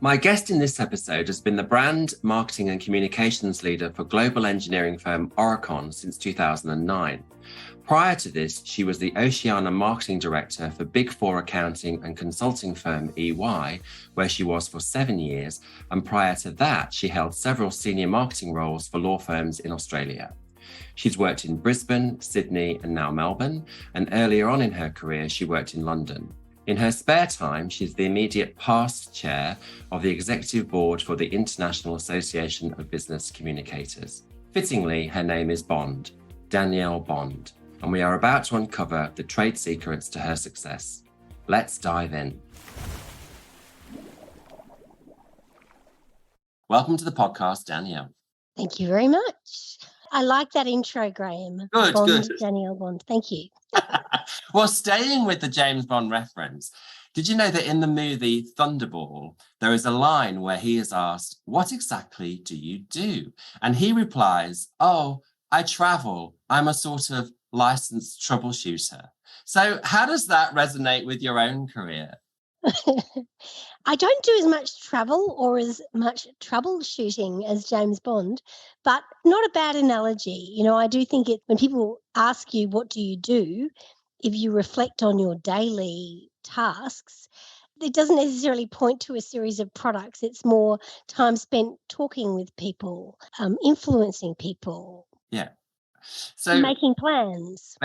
My guest in this episode has been the brand, marketing and communications leader for global engineering firm Aurecon since 2009. Prior to this, she was the Oceania Marketing Director for Big Four accounting and consulting firm EY, where she was for 7 years, and prior to that, she held several senior marketing roles for law firms in Australia. She's worked in Brisbane, Sydney, and now Melbourne, and earlier on in her career, she worked in London. In her spare time, she's the immediate past chair of the executive board for the International Association of Business Communicators. Fittingly, her name is Bond, Danielle Bond, and we are about to uncover the trade secrets to her success. Let's dive in. Welcome to the podcast, Danielle. Thank you very much. I like that intro, Graham. Good. Danielle Bond. Thank you. Well, staying with the James Bond reference, did you know that in the movie Thunderball, there is a line where he is asked, "What exactly do you do?" And he replies, "Oh, I travel. I'm a sort of licensed troubleshooter." So how does that resonate with your own career? I don't do as much travel or as much troubleshooting as James Bond, but not a bad analogy. You know, I do think when people ask you, what do you do? If you reflect on your daily tasks, it doesn't necessarily point to a series of products. It's more time spent talking with people, influencing people. Yeah. So making plans,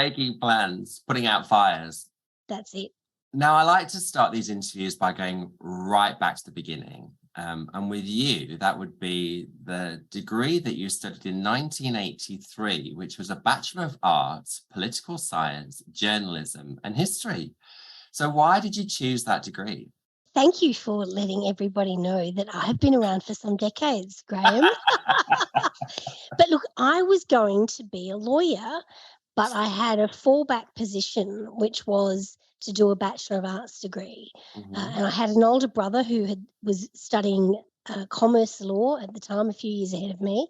putting out fires. That's it. Now, I like to start these interviews by going right back to the beginning. And with you, that would be the degree that you studied in 1983, which was a Bachelor of Arts, Political Science, Journalism and History. So why did you choose that degree? Thank you for letting everybody know that I've been around for some decades, Graham. But look, I was going to be a lawyer, but I had a fallback position, which was to do a Bachelor of Arts degree. And I had an older brother who was studying commerce law at the time, a few years ahead of me.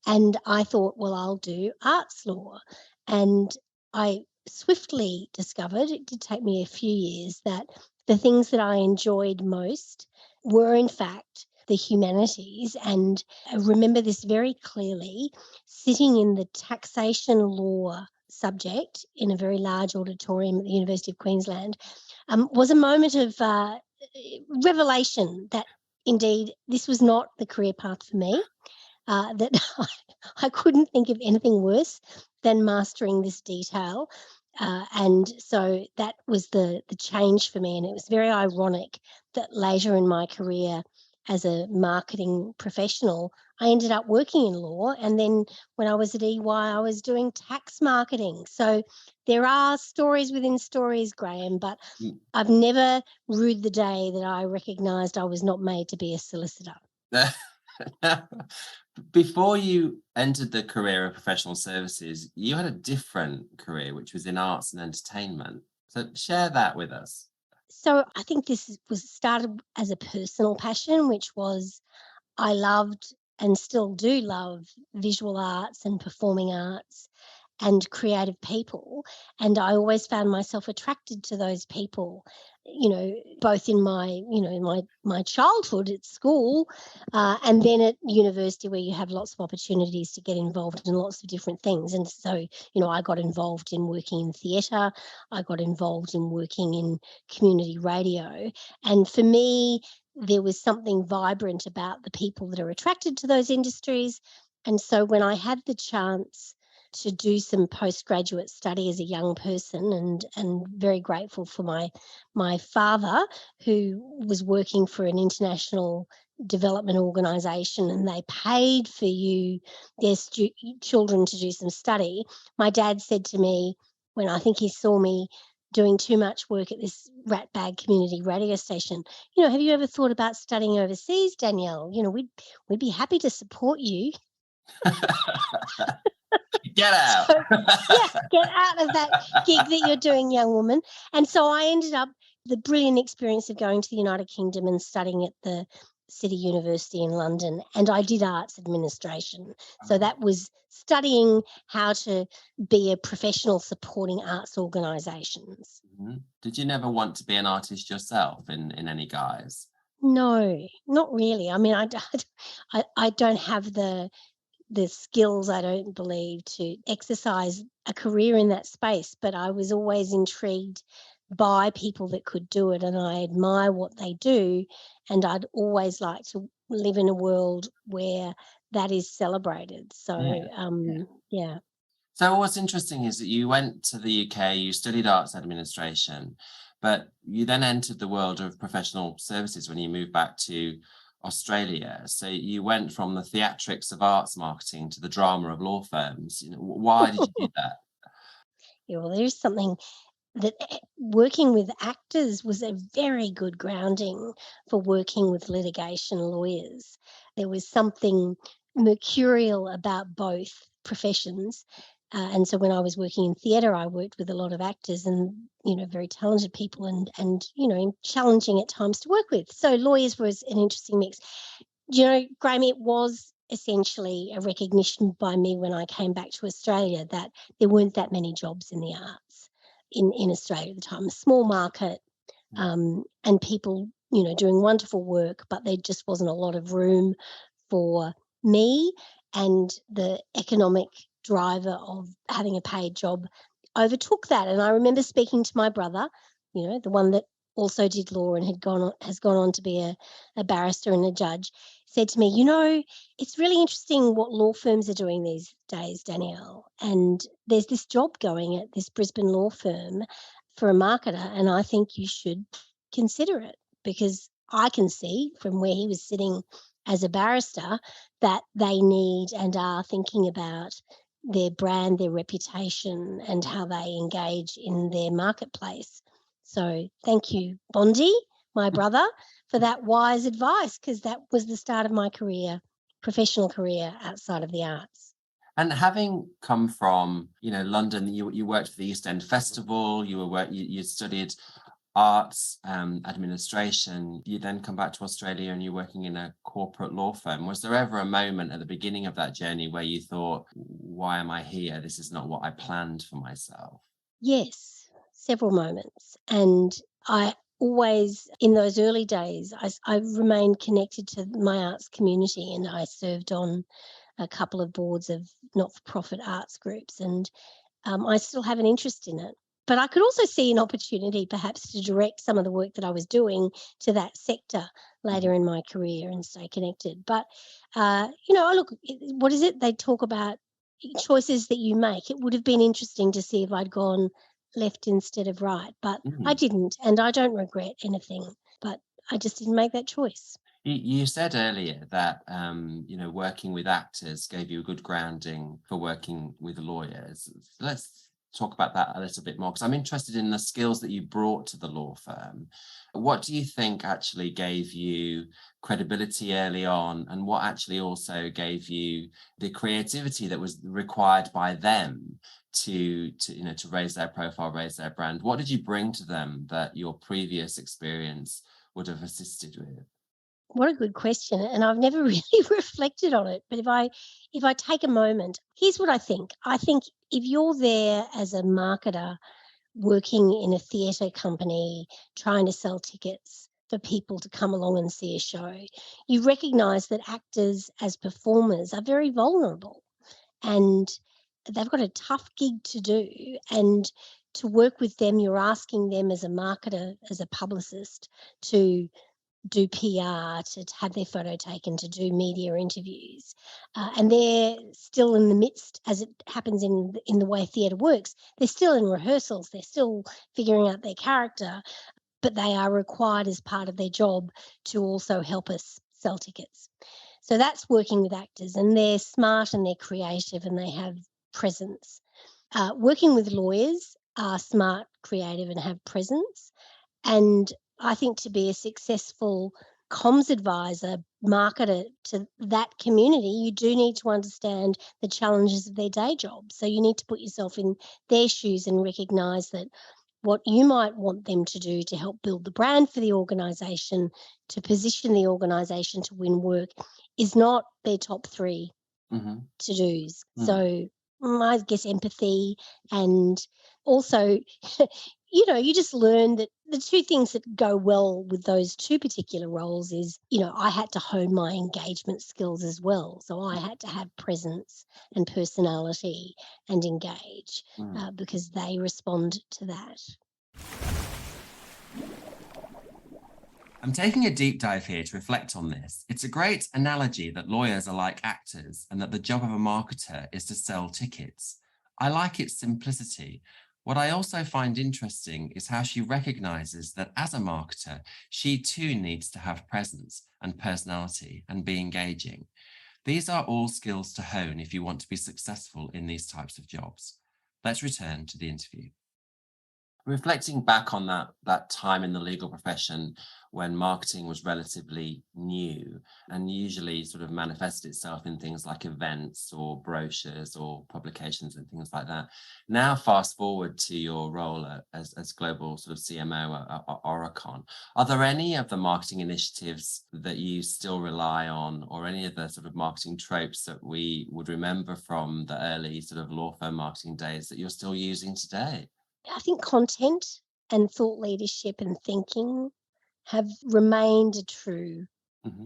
And I thought, well, I'll do arts law. And I swiftly discovered, it did take me a few years, that the things that I enjoyed most were, in fact, the humanities. And I remember this very clearly, sitting in the taxation law subject in a very large auditorium at the University of Queensland, was a moment of revelation that indeed this was not the career path for me, that I couldn't think of anything worse than mastering this detail. And so that was the change for me. And it was very ironic that later in my career as a marketing professional, I ended up working in law. And then when I was at EY, I was doing tax marketing. So there are stories within stories, Graham, but I've never rued the day that I recognised I was not made to be a solicitor. Before you entered the career of professional services, you had a different career, which was in arts and entertainment. So share that with us. So I think this was started as a personal passion, which was I loved and still do love visual arts and performing arts and creative people. And I always found myself attracted to those people, you know, both in my, in my childhood at school and then at university, where you have lots of opportunities to get involved in lots of different things. And so, I got involved in working in theatre. I got involved in working in community radio. And for me, there was something vibrant about the people that are attracted to those industries. And so when I had the chance to do some postgraduate study as a young person, and very grateful for my father, who was working for an international development organisation, and they paid for their children to do some study. My dad said to me, when I think he saw me doing too much work at this ratbag community radio station, have you ever thought about studying overseas, Danielle? We'd be happy to support you. Get out. Get out of that gig that you're doing, young woman. And so I ended up the brilliant experience of going to the United Kingdom and studying at the City University in London. And I did arts administration. So that was studying how to be a professional supporting arts organisations. Did you never want to be an artist yourself in any guise? No, not really. I mean, I don't have the skills, I don't believe, to exercise a career in that space, but I was always intrigued by people that could do it, and I admire what they do, and I'd always like to live in a world where that is celebrated. Yeah. So, Yeah. yeah. So what's interesting is that you went to the UK, you studied arts administration, but you then entered the world of professional services when you moved back to Australia. So you went from the theatrics of arts marketing to the drama of law firms. You know, why did you do that? Yeah, well, there's something that working with actors was a very good grounding for working with litigation lawyers. There was something mercurial about both professions. And so when I was working in theatre, I worked with a lot of actors and, very talented people and challenging at times to work with. So lawyers was an interesting mix. Graham, it was essentially a recognition by me when I came back to Australia that there weren't that many jobs in the arts in Australia at the time. A small market, and people, doing wonderful work, but there just wasn't a lot of room for me, and the economic driver of having a paid job overtook that. And I remember speaking to my brother, the one that also did law and has gone on to be a barrister and a judge, said to me, it's really interesting what law firms are doing these days, Danielle. And there's this job going at this Brisbane law firm for a marketer, and I think you should consider it, because I can see from where he was sitting as a barrister that they need and are thinking about their brand, their reputation, and how they engage in their marketplace. So thank you, Bondi, my brother, for that wise advice, because that was the start of my career, professional career outside of the arts. And having come from, London, you worked for the East End Festival, you studied arts administration. You then come back to Australia and you're working in a corporate law firm. Was there ever a moment at the beginning of that journey where you thought, why am I here? This is not what I planned for myself. Yes, several moments. And I always, in those early days, I remained connected to my arts community, and I served on a couple of boards of not-for-profit arts groups, and I still have an interest in it. But I could also see an opportunity perhaps to direct some of the work that I was doing to that sector later in my career and stay connected. But, look, what is it? They talk about choices that you make. It would have been interesting to see if I'd gone left instead of right, but I Mhm. didn't, and I don't regret anything, but I just didn't make that choice. You said earlier that working with actors gave you a good grounding for working with lawyers. Let's talk about that a little bit more, because I'm interested in the skills that you brought to the law firm. What do you think actually gave you credibility early on, and what actually also gave you the creativity that was required by them to raise their profile, raise their brand? What did you bring to them that your previous experience would have assisted with? What a good question, and I've never really reflected on it, but if I take a moment, here's what I think. I think if you're there as a marketer working in a theatre company trying to sell tickets for people to come along and see a show, you recognise that actors as performers are very vulnerable, and they've got a tough gig to do, and to work with them, you're asking them as a marketer, as a publicist, to do PR, to have their photo taken, to do media interviews, and they're still in the midst, as it happens in the way theatre works. They're still in rehearsals. They're still figuring out their character, but they are required as part of their job to also help us sell tickets. So that's working with actors, and they're smart and they're creative and they have presence. Working with lawyers are smart, creative, and have presence. And I think to be a successful comms advisor, marketer to that community, you do need to understand the challenges of their day job. So you need to put yourself in their shoes and recognise that what you might want them to do to help build the brand for the organisation, to position the organisation to win work, is not their top three Mm-hmm. to-dos. So I guess empathy, and also you just learn that the two things that go well with those two particular roles is, I had to hone my engagement skills as well. So I had to have presence and personality and engage because they respond to that. I'm taking a deep dive here to reflect on this. It's a great analogy that lawyers are like actors and that the job of a marketer is to sell tickets. I like its simplicity. What I also find interesting is how she recognizes that as a marketer, she too needs to have presence and personality and be engaging. These are all skills to hone if you want to be successful in these types of jobs. Let's return to the interview. Reflecting back on that time in the legal profession when marketing was relatively new and usually sort of manifested itself in things like events or brochures or publications and things like that. Now, fast forward to your role as global sort of CMO at Aurecon. Are there any of the marketing initiatives that you still rely on, or any of the sort of marketing tropes that we would remember from the early sort of law firm marketing days that you're still using today? I think content and thought leadership and thinking have remained true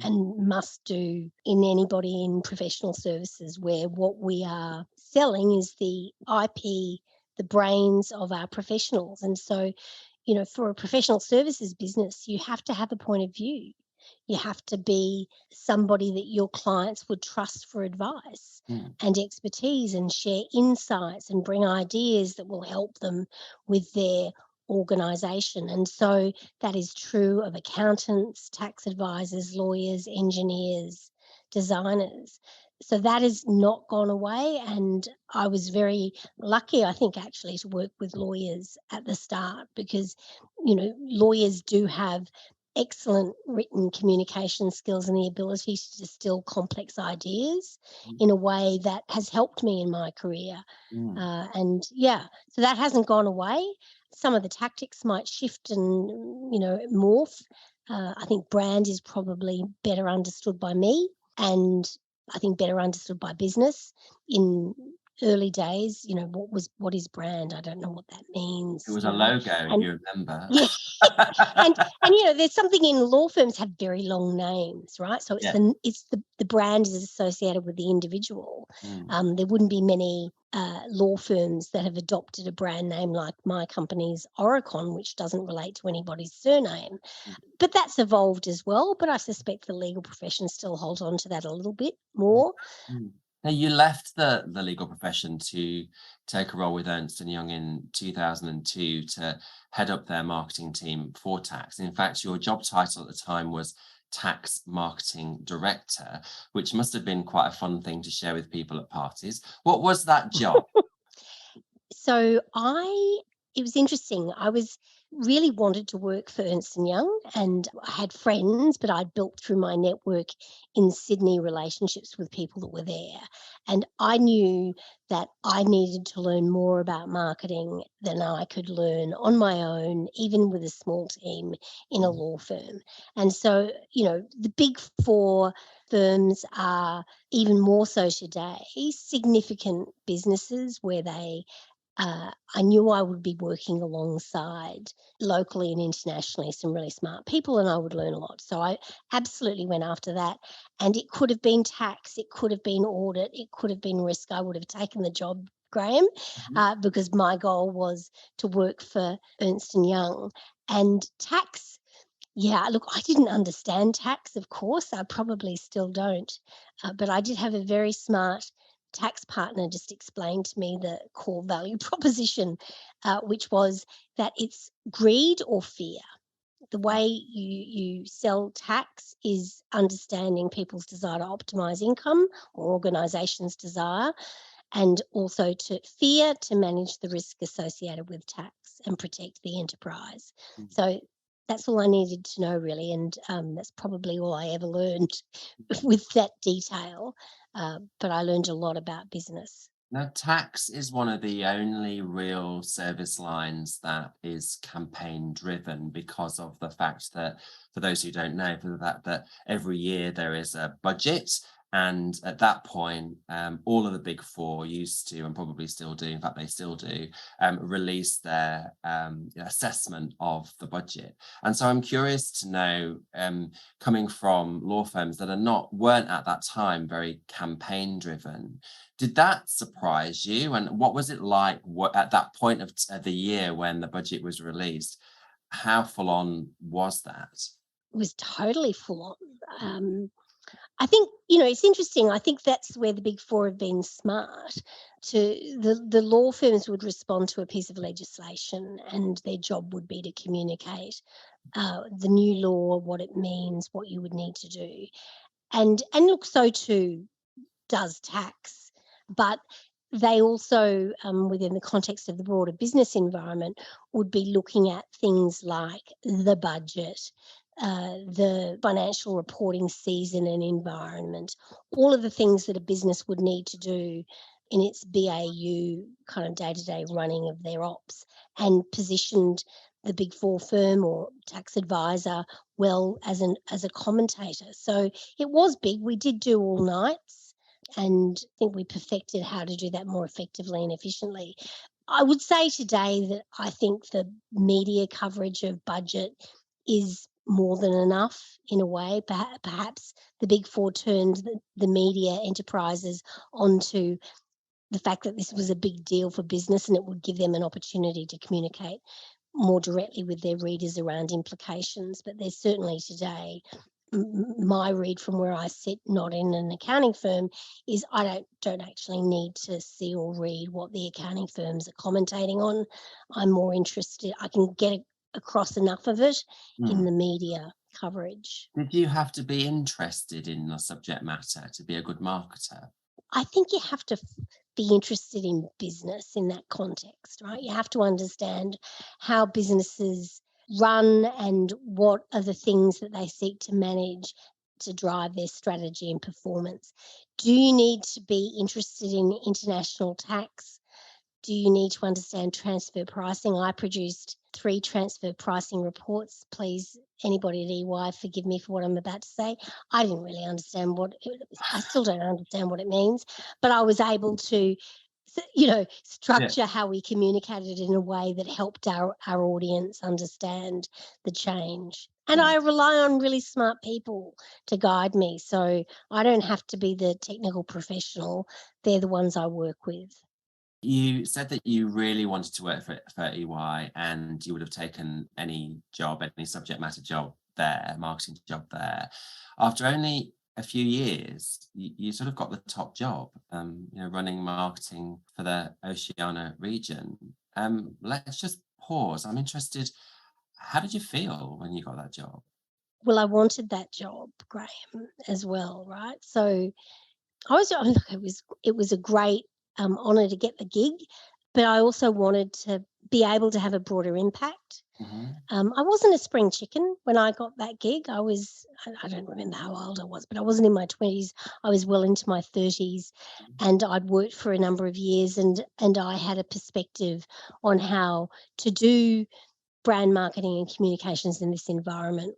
and must do in anybody in professional services, where what we are selling is the IP, the brains of our professionals. And so, for a professional services business, you have to have a point of view. You have to be somebody that your clients would trust for advice and expertise, and share insights and bring ideas that will help them with their organisation. And so that is true of accountants, tax advisors, lawyers, engineers, designers. So that has not gone away. And I was very lucky, I think, actually, to work with lawyers at the start, because, lawyers do have excellent written communication skills and the ability to distill complex ideas in a way that has helped me in my career. So that hasn't gone away. Some of the tactics might shift and, morph. I think brand is probably better understood by me, and I think better understood by business. In early days, what is brand? I don't know what that means. It was a logo, if you remember. Yeah. and there's something in law firms have very long names, right? So it's the brand is associated with the individual. There wouldn't be many law firms that have adopted a brand name like my company's Aurecon, which doesn't relate to anybody's surname. But that's evolved as well. But I suspect the legal profession still holds on to that a little bit more. Now, you left the legal profession to take a role with Ernst & Young in 2002 to head up their marketing team for tax. In fact, your job title at the time was Tax Marketing Director, which must have been quite a fun thing to share with people at parties. What was that job? So it was interesting. I really wanted to work for Ernst & Young, and I had friends, but I'd built through my network in Sydney relationships with people that were there. And I knew that I needed to learn more about marketing than I could learn on my own, even with a small team in a law firm. And so, the big four firms are, even more so today, significant businesses where I knew I would be working alongside locally and internationally some really smart people, and I would learn a lot. So I absolutely went after that. And it could have been tax, it could have been audit, it could have been risk. I would have taken the job, Graham, because my goal was to work for Ernst & Young. And tax, look, I didn't understand tax, of course. I probably still don't. But I did have a very smart tax partner just explain to me the core value proposition, which was that it's greed or fear. The way you sell tax is understanding people's desire to optimize income, or organizations' desire, and also to fear to manage the risk associated with tax and protect the enterprise. So that's all I needed to know, really, and that's probably all I ever learned with that detail. But I learned a lot about business. Now, tax is one of the only real service lines that is campaign driven, because of the fact that, for those who don't know, for the fact that every year there is a budget And at that point, all of the big four used to, and probably still do, in fact, they still do, release their assessment of the budget. And so I'm curious to know, coming from law firms that weren't at that time very campaign driven, did that surprise you? And what was it like at that point of the year when the budget was released? How full on was that? It was totally full on. I think, it's interesting. I think that's where the big four have been smart. The law firms would respond to a piece of legislation, and their job would be to communicate the new law, what it means, what you would need to do. And look, so too does tax. But they also, within the context of the broader business environment, would be looking at things like the budget, the financial reporting season and environment, all of the things that a business would need to do in its BAU kind of day-to-day running of their ops, and positioned the big four firm or tax advisor well as a commentator. So it was big. We did do all nights, and I think we perfected how to do that more effectively and efficiently. I would say today that I think the media coverage of budget is more than enough in a way. Perhaps the big four turned the media enterprises onto the fact that this was a big deal for business, and it would give them an opportunity to communicate more directly with their readers around implications. But there's certainly today, my read from where I sit, not in an accounting firm, is I don't actually need to see or read what the accounting firms are commentating on. I'm more interested, I can get across enough of it in the media coverage. Did you have to be interested in the subject matter to be a good marketer? I think you have to be interested in business in that context, right? You have to understand how businesses run and what are the things that they seek to manage to drive their strategy and performance. Do you need to be interested in international tax? Do you need to understand transfer pricing? I produced 3 transfer pricing reports. Please, anybody at EY, forgive me for what I'm about to say. I didn't really understand I still don't understand what it means, but I was able to, structure how we communicated in a way that helped our audience understand the change. And I rely on really smart people to guide me. So I don't have to be the technical professional. They're the ones I work with. You said that you really wanted to work for EY, and you would have taken any job, any subject matter job there, marketing job there. After only a few years, you sort of got the top job, running marketing for the Oceania region. Let's just pause. I'm interested. How did you feel when you got that job? Well, I wanted that job, Graham, as well, right? So it was a great honour to get the gig, but I also wanted to be able to have a broader impact. I wasn't a spring chicken when I got that gig. I don't remember how old I was, but I wasn't in my 20s. I was well into my 30s, and I'd worked for a number of years, and I had a perspective on how to do brand marketing and communications in this environment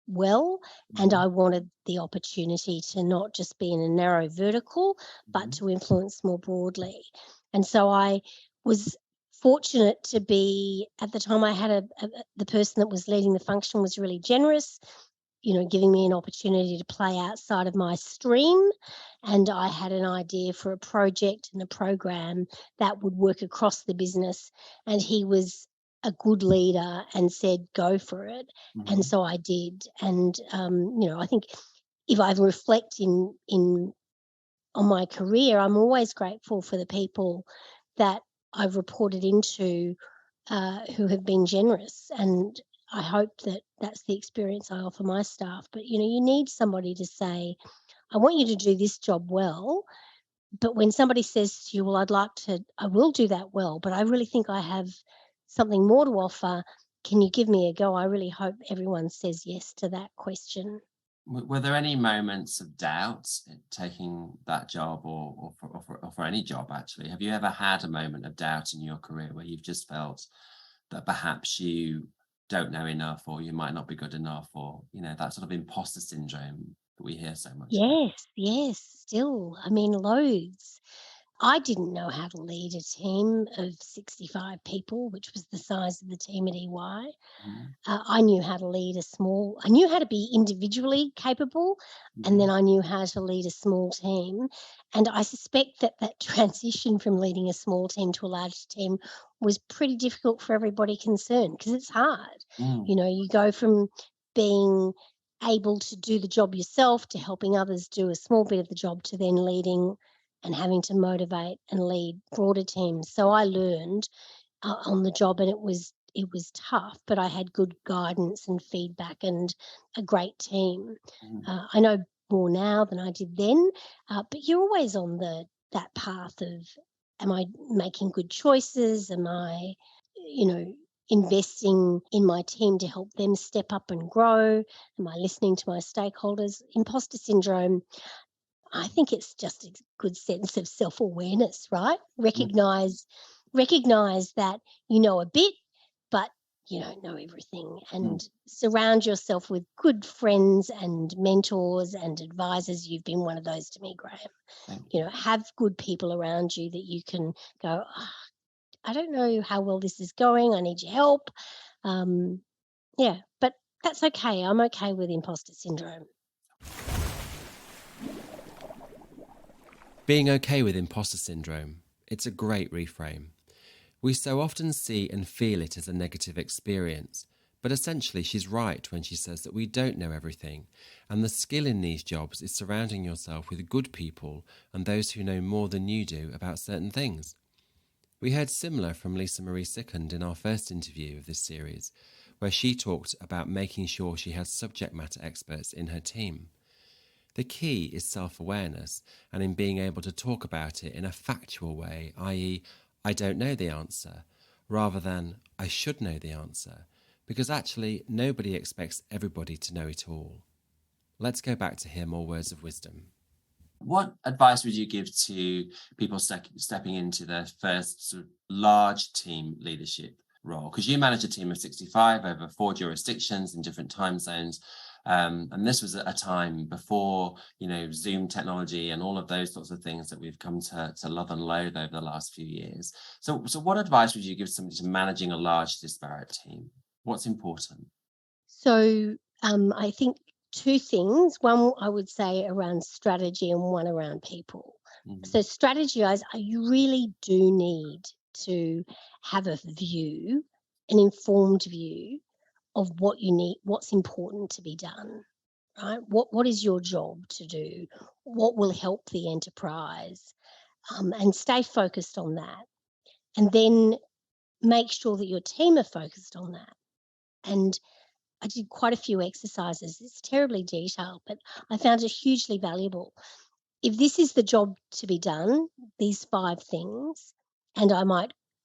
well, and I wanted the opportunity to not just be in a narrow vertical, but to influence more broadly. And so I was fortunate to be, at the time I had the person that was leading the function was really generous, giving me an opportunity to play outside of my stream. And I had an idea for a project and a program that would work across the business. And he was a good leader and said, go for it. And so I did. And, I think if I reflect on my career, I'm always grateful for the people that I've reported into who have been generous. And I hope that that's the experience I offer my staff. But, you need somebody to say, I want you to do this job well. But when somebody says to you, well, I will do that well, but I really think I have something more to offer. Can you give me a go? I really hope everyone says yes to that question. Were there any moments of doubt taking that job or for any job, actually? Have you ever had a moment of doubt in your career where you've just felt that perhaps you don't know enough, or you might not be good enough, or, that sort of imposter syndrome that we hear so much about. Yes, still. I mean, loads. I didn't know how to lead a team of 65 people, which was the size of the team at EY. Mhm, I knew how to I knew how to be individually capable, and then mhm, I knew how to lead a small team. And I suspect that that transition from leading a small team to a large team was pretty difficult for everybody concerned because it's hard. mm, You know, you go from being able to do the job yourself to helping others do a small bit of the job to then leading and having to motivate and lead broader teams. So I learned on the job, and it was tough, but I had good guidance and feedback and a great team. mhm, I know more now than I did then, but you're always on that path of, am I making good choices? Am I, you know, investing in my team to help them step up and grow? Am I listening to my stakeholders? Imposter syndrome, I think it's just a good sense of self-awareness, right? mm, Recognize that you know a bit, but you don't know everything, mm. and surround yourself with good friends and mentors and advisors. You've been one of those to me, Graham. Thank You you. know, have good people around you that you can go, "Ah, I don't know how well this is going. I need your help." Um, yeah, but that's okay. I'm okay with imposter syndrome. Being okay with imposter syndrome, it's a great reframe. We so often see and feel it as a negative experience, but essentially she's right when she says that we don't know everything, and the skill in these jobs is surrounding yourself with good people and those who know more than you do about certain things. We heard similar from Lisa Marie Sickand in our first interview of this series, where she talked about making sure she has subject matter experts in her team. The key is self-awareness and in being able to talk about it in a factual way, i.e., I don't know the answer, rather than I should know the answer, because actually nobody expects everybody to know it all. Let's go back to hear more words of wisdom. What advice would you give to people stepping into their first sort of large team leadership role? Because you manage a team of 65 over 4 jurisdictions in different time zones. And this was a time before, Zoom technology and all of those sorts of things that we've come to love and loathe over the last few years. So what advice would you give somebody to managing a large disparate team? What's important? So I think two things. One, I would say around strategy, and one around people. Mhm, So strategize, you really do need to have a view, an informed view of what you need, what's important to be done, right? What is your job to do? What will help the enterprise? And stay focused on that. And then make sure that your team are focused on that. And I did quite a few exercises. It's terribly detailed, but I found it hugely valuable. If this is the job to be done, these 5 things, and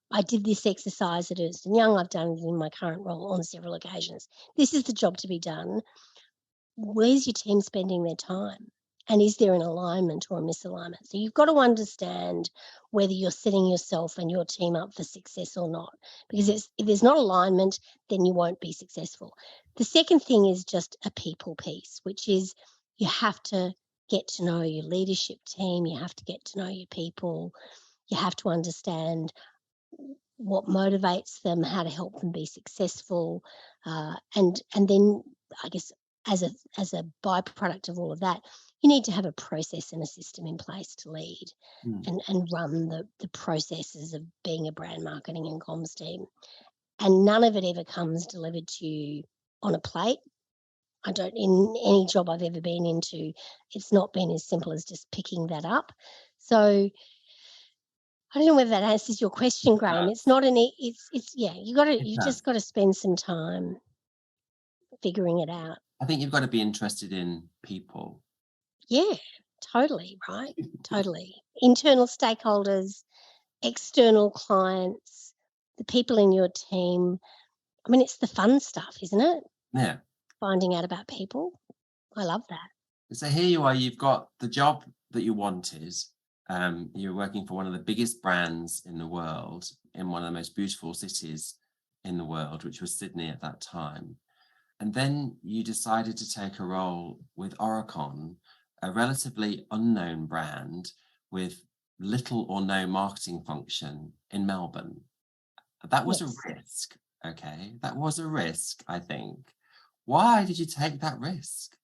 I did this exercise at Ernst& Young, I've done it in my current role on several occasions. This is the job to be done. Where's your team spending their time? And is there an alignment or a misalignment? So you've got to understand whether you're setting yourself and your team up for success or not. Because if there's not alignment, then you won't be successful. The second thing is just a people piece, which is you have to get to know your leadership team, you have to get to know your people, you have to understand what motivates them, how to help them be successful, and then I guess as a byproduct of all of that, you need to have a process and a system in place to lead mm, and run the processes of being a brand marketing and comms team. And none of it ever comes delivered to you on a plate. I don't in any job I've ever been into, it's not been as simple as just picking that up. So I don't know whether that answers your question, Graham. It's not it's yeah, it you does. just gotta spend some time figuring it out. I think you've got to be interested in people. Yeah, totally, right? Totally. Internal stakeholders, external clients, the people in your team. I mean, it's the fun stuff, isn't it? Yeah. Finding out about people. I love that. So here you are, you've got the job that you wanted. You're working for one of the biggest brands in the world, in one of the most beautiful cities in the world, which was Sydney at that time. And then you decided to take a role with Aurecon, a relatively unknown brand with little or no marketing function in Melbourne. That was a Yes. risk. Okay. That was a risk, I think. Why did you take that risk?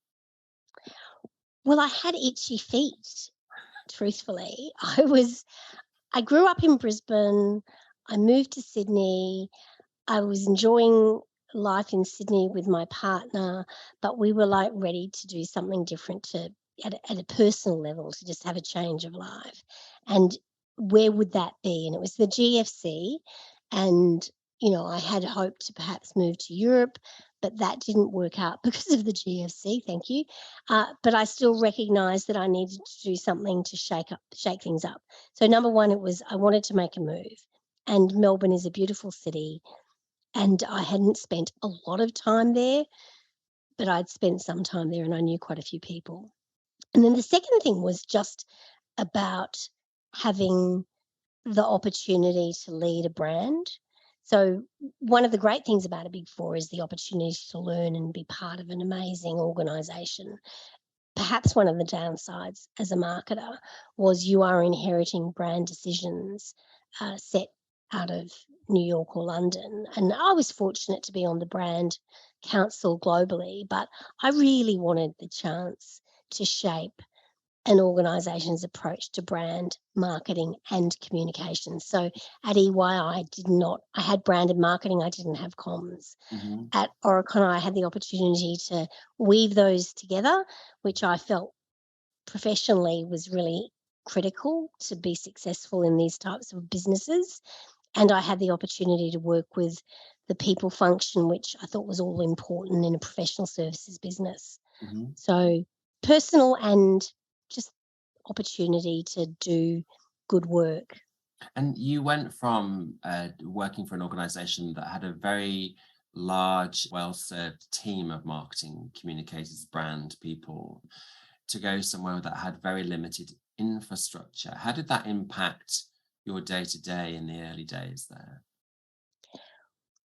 Well, I had itchy feet, truthfully. I grew up in Brisbane. I moved to Sydney. I was enjoying life in Sydney with my partner, but we were like ready to do something different at a personal level to just have a change of life. And where would that be? And it was the GFC. And, I had hoped to perhaps move to Europe, but that didn't work out because of the GFC. Thank you. But I still recognised that I needed to do something to shake things up. So number one, it was I wanted to make a move. And Melbourne is a beautiful city. And I hadn't spent a lot of time there, but I'd spent some time there and I knew quite a few people. And then the second thing was just about having the opportunity to lead a brand. So one of the great things about a Big Four is the opportunity to learn and be part of an amazing organisation. Perhaps one of the downsides as a marketer was you are inheriting brand decisions set out of New York or London. And I was fortunate to be on the brand council globally, but I really wanted the chance to shape an organisation's approach to brand marketing and communication. So at EY, I had brand and marketing, I didn't have comms. Mhm. At Aurecon, I had the opportunity to weave those together, which I felt professionally was really critical to be successful in these types of businesses. And I had the opportunity to work with the people function, which I thought was all important in a professional services business. Mhm. So personal and just opportunity to do good work. And you went from working for an organization that had a very large, well-served team of marketing communicators, brand people, to go somewhere that had very limited infrastructure. How did that impact your day-to-day in the early days there?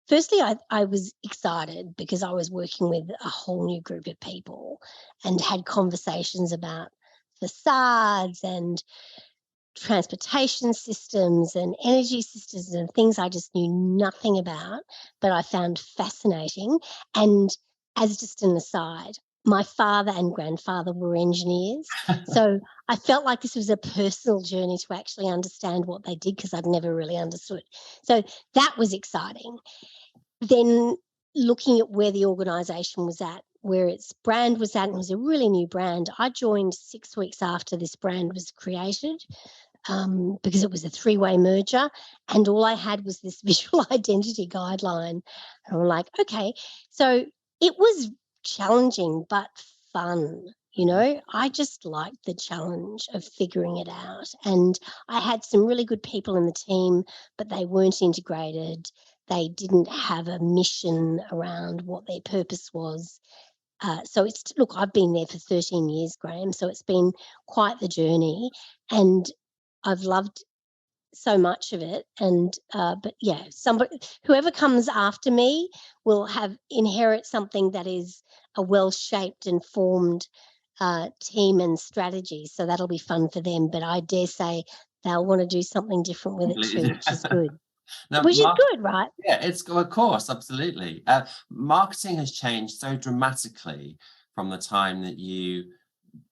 Firstly, I was excited because I was working with a whole new group of people and had conversations about facades and transportation systems and energy systems and things I just knew nothing about, but I found fascinating. And as just an aside, my father and grandfather were engineers. So I felt like this was a personal journey to actually understand what they did because I'd never really understood. So that was exciting. Then looking at where the organisation was at, where its brand was at, and it was a really new brand. I joined 6 weeks after this brand was created because it was a three-way merger, and all I had was this visual identity guideline. And I'm like, okay. So it was challenging but fun. I just liked the challenge of figuring it out. And I had some really good people in the team, but they weren't integrated. They didn't have a mission around what their purpose was. So look, I've been there for 13 years, Graham. So it's been quite the journey. And I've loved so much of it. And but yeah, whoever comes after me will inherit something that is a well-shaped and formed team and strategy. So that'll be fun for them. But I dare say they'll want to do something different with it too, Completely. which is good. Now, Which is good, right? yeah, of course, absolutely. Marketing has changed so dramatically from the time that you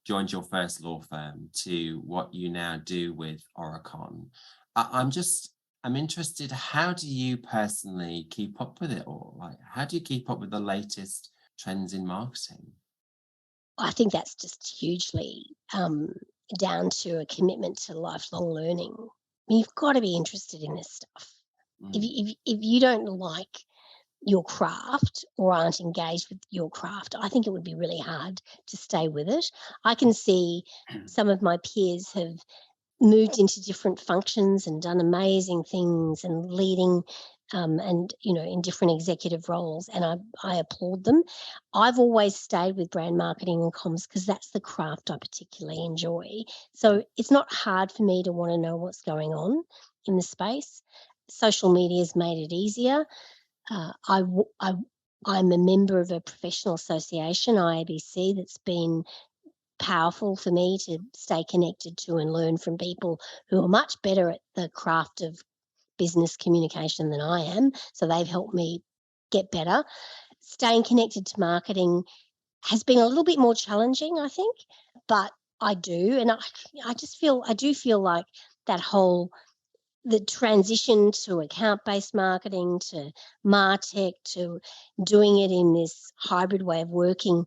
joined your first law firm to what you now do with Aurecon. I'm interested, how do you personally keep up with it all? Like, how do you keep up with the latest trends in marketing? I think that's just hugely down to a commitment to lifelong learning. I mean, you've got to be interested in this stuff. If Mm. you, if you don't like your craft or aren't engaged with your craft, I think it would be really hard to stay with it. I can see some of my peers have moved into different functions and done amazing things and leading and in different executive roles, and I applaud them. I've always stayed with brand marketing and comms because that's the craft I particularly enjoy. So it's not hard for me to want to know what's going on in the space. Social media has made it easier. I I'm a member of a professional association, IABC, that's been powerful for me to stay connected to and learn from people who are much better at the craft of business communication than I am. So they've helped me get better. Staying connected to marketing has been a little bit more challenging, I think, but I do. And I do feel like the transition to account-based marketing, to MarTech, to doing it in this hybrid way of working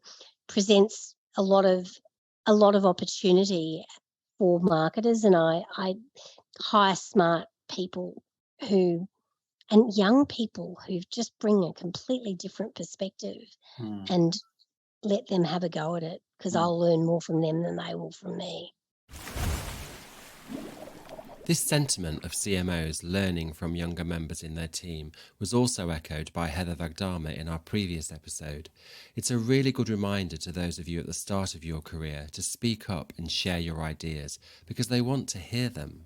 presents a lot of opportunity for marketers, and I hire smart people who and young people who just bring a completely different perspective and let them have a go at it, because I'll learn more from them than they will from me. This sentiment of CMOs learning from younger members in their team was also echoed by Heather Vagdama in our previous episode. It's a really good reminder to those of you at the start of your career to speak up and share your ideas, because they want to hear them.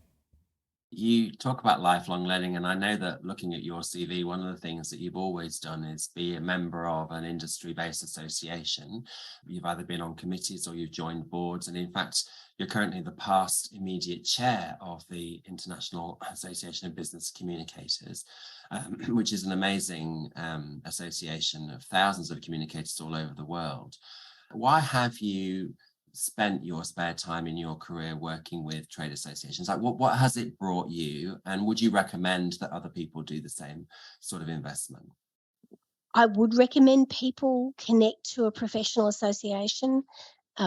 You talk about lifelong learning, and I know that looking at your CV, one of the things that you've always done is be a member of an industry-based association. You've either been on committees or you've joined boards, and in fact, you're currently the past immediate chair of the International Association of Business Communicators, which is an amazing association of thousands of communicators all over the world. Why have you spent your spare time in your career working with trade associations? Like, what has it brought you, and would you recommend that other people do the same sort of investment? I would recommend people connect to a professional association.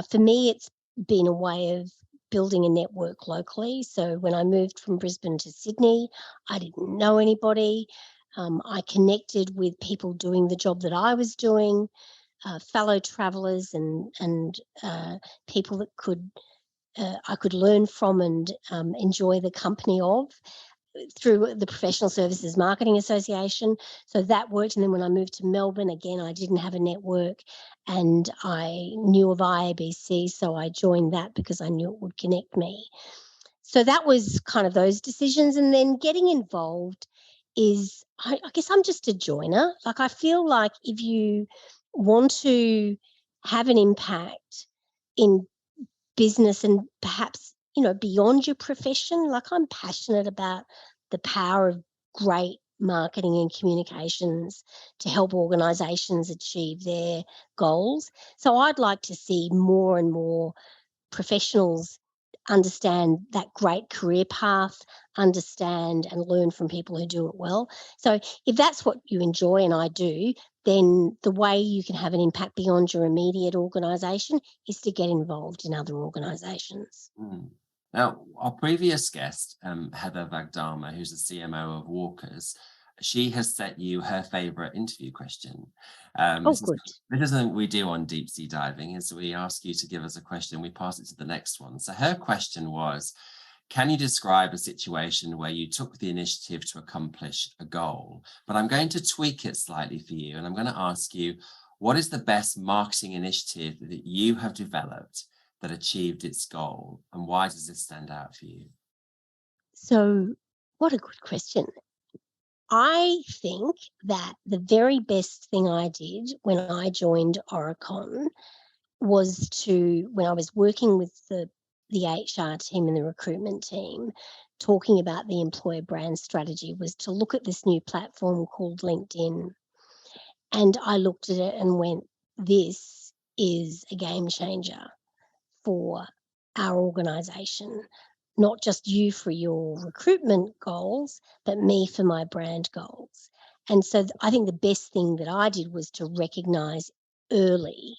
For me, it's been a way of building a network locally. So when I moved from Brisbane to Sydney, I didn't know anybody. I connected with people doing the job that I was doing, fellow travellers and people that I could learn from and enjoy the company of through the Professional Services Marketing Association. So that worked. And then when I moved to Melbourne, again, I didn't have a network and I knew of IABC, so I joined that because I knew it would connect me. So that was kind of those decisions. And then getting involved is, I guess I'm just a joiner. Like, I feel like if you want to have an impact in business and perhaps, beyond your profession, like, I'm passionate about the power of great marketing and communications to help organizations achieve their goals. So I'd like to see more and more professionals understand that great career path, understand and learn from people who do it well. So if that's what you enjoy, and I do, then the way you can have an impact beyond your immediate organisation is to get involved in other organisations. Now, our previous guest, Heather Vagdama, who's the CMO of Walkers, she has set you her favourite interview question. This is something we do on Deep Sea Diving, is we ask you to give us a question, we pass it to the next one. So her question was, can you describe a situation where you took the initiative to accomplish a goal? But I'm going to tweak it slightly for you, and I'm going to ask you, what is the best marketing initiative that you have developed that achieved its goal, and why does this stand out for you? So, what a good question. I think that the very best thing I did when I joined Aurecon was when I was working with the HR team and the recruitment team, talking about the employer brand strategy, was to look at this new platform called LinkedIn. And I looked at it and went, this is a game changer for our organisation. Not just you for your recruitment goals, but me for my brand goals. And so I think the best thing that I did was to recognise early,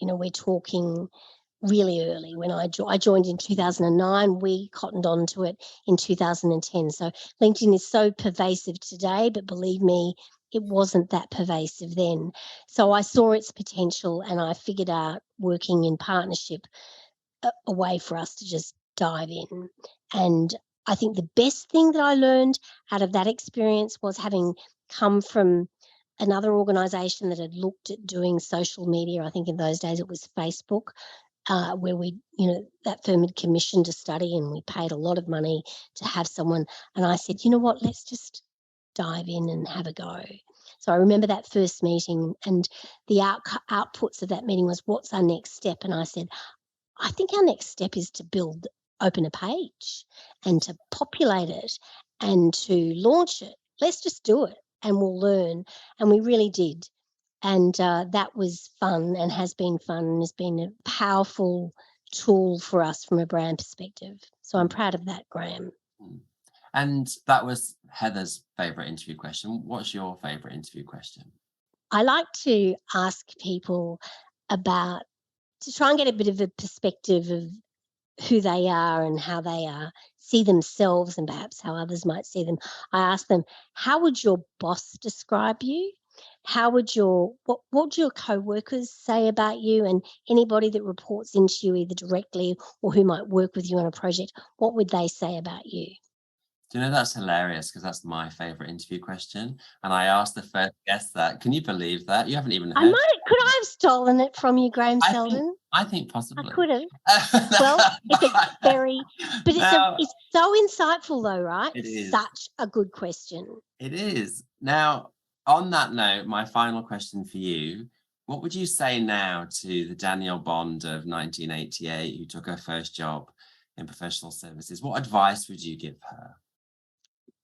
we're talking really early. When I joined in 2009, we cottoned on to it in 2010. So LinkedIn is so pervasive today, but believe me, it wasn't that pervasive then. So I saw its potential and I figured out, working in partnership, a way for us to just dive in. And I think the best thing that I learned out of that experience was, having come from another organisation that had looked at doing social media. I think in those days it was Facebook, where that firm had commissioned a study and we paid a lot of money to have someone. And I said, you know what, let's just dive in and have a go. So I remember that first meeting, and the outputs of that meeting was, what's our next step? And I said, I think our next step is to open a page and to populate it and to launch it. Let's just do it and we'll learn. And we really did. And that was fun and has been fun and has been a powerful tool for us from a brand perspective. So I'm proud of that, Graham. And that was Heather's favourite interview question. What's your favourite interview question? I like to ask people to try and get a bit of a perspective of who they are and how they see themselves and perhaps how others might see them. I ask them, how would your boss describe you? How would what would your co-workers say about you, and anybody that reports into you either directly or who might work with you on a project, what would they say about you? Do you know, that's hilarious because that's my favourite interview question. And I asked the first guest that. Can you believe that? You haven't even heard. Could I have stolen it from you, Graham Selden? I think possibly. I could have. Well, it's very, but it's so insightful though, right? It is. Such a good question. It is. Now, on that note, my final question for you, what would you say now to the Danielle Bond of 1988 who took her first job in professional services? What advice would you give her?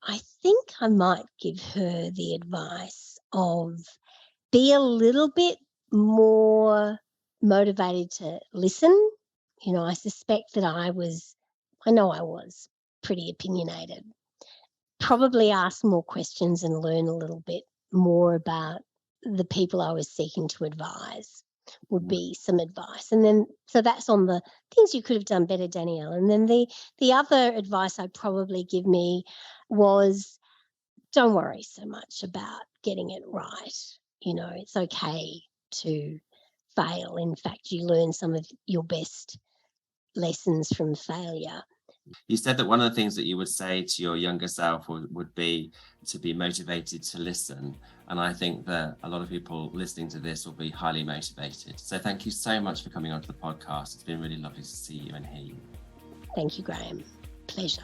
I think I might give her the advice of be a little bit more motivated to listen. You know, I suspect that I know I was pretty opinionated. Probably ask more questions and learn a little bit more about the people I was seeking to advise would be some advice. And then, so that's on the things you could have done better, Danielle. And then the other advice I'd probably give me was, don't worry so much about getting it right. You know, it's okay to fail. In fact, you learn some of your best lessons from failure. You said that one of the things that you would say to your younger self would be to be motivated to listen. And I think that a lot of people listening to this will be highly motivated. So thank you so much for coming onto the podcast. It's been really lovely to see you and hear you. Thank you, Graham. Pleasure.